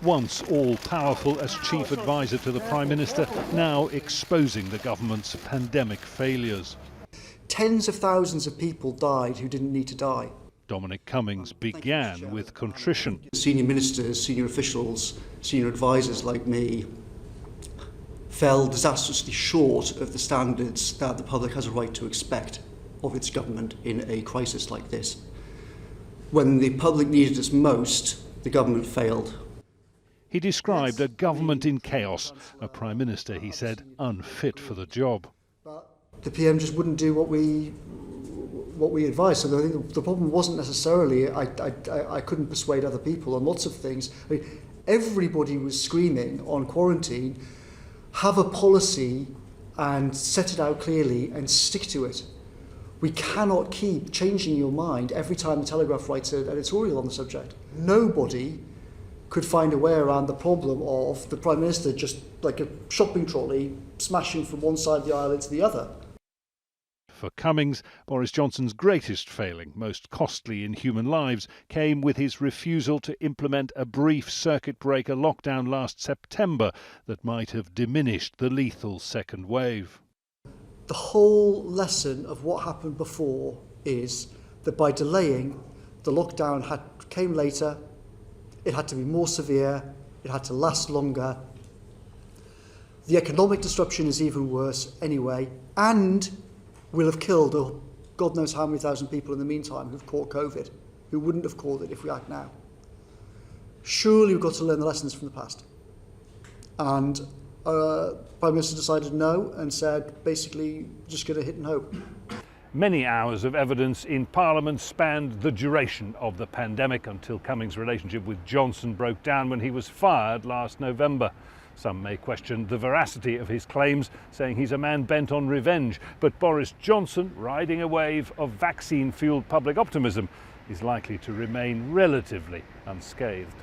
once all-powerful as chief advisor to the Prime Minister, now exposing the government's pandemic failures. Tens of thousands of people died who didn't need to die. Dominic Cummings began with contrition. Senior ministers, senior officials, senior advisors like me fell disastrously short of the standards that the public has a right to expect of its government in a crisis like this. When the public needed us most, the government failed. He described a government in chaos, a Prime Minister, he said, unfit for the job. The PM just wouldn't do what we advised. So I think the problem wasn't necessarily I couldn't persuade other people on lots of things. I mean, everybody was screaming on quarantine, have a policy and set it out clearly and stick to it. We cannot keep changing your mind every time the Telegraph writes an editorial on the subject. Nobody could find a way around the problem of the Prime Minister just like a shopping trolley smashing from one side of the aisle into the other. For Cummings, Boris Johnson's greatest failing, most costly in human lives, came with his refusal to implement a brief circuit breaker lockdown last September that might have diminished the lethal second wave. The whole lesson of what happened before is that by delaying, the lockdown came later, it had to be more severe, it had to last longer. The economic disruption is even worse anyway, and we'll have killed God knows how many thousand people in the meantime who've caught COVID, who wouldn't have caught it if we act now. Surely we've got to learn the lessons from the past. And Prime Minister decided no and said, basically, just going to hit and hope. Many hours of evidence in Parliament spanned the duration of the pandemic until Cummings' relationship with Johnson broke down when he was fired last November. Some may question the veracity of his claims, saying he's a man bent on revenge. But Boris Johnson, riding a wave of vaccine-fueled public optimism, is likely to remain relatively unscathed.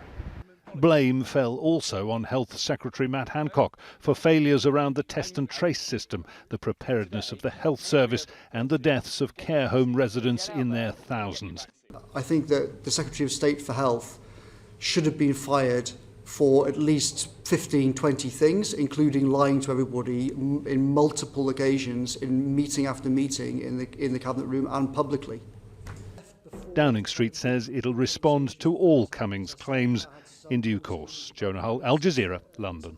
Blame fell also on Health Secretary Matt Hancock for failures around the test and trace system, the preparedness of the health service and the deaths of care home residents in their thousands. I think that the Secretary of State for Health should have been fired for at least 15, 20 things, including lying to everybody in multiple occasions, in meeting after meeting in the Cabinet room and publicly. Downing Street says it'll respond to all Cummings' claims in due course. Jonah, Al Jazeera, London.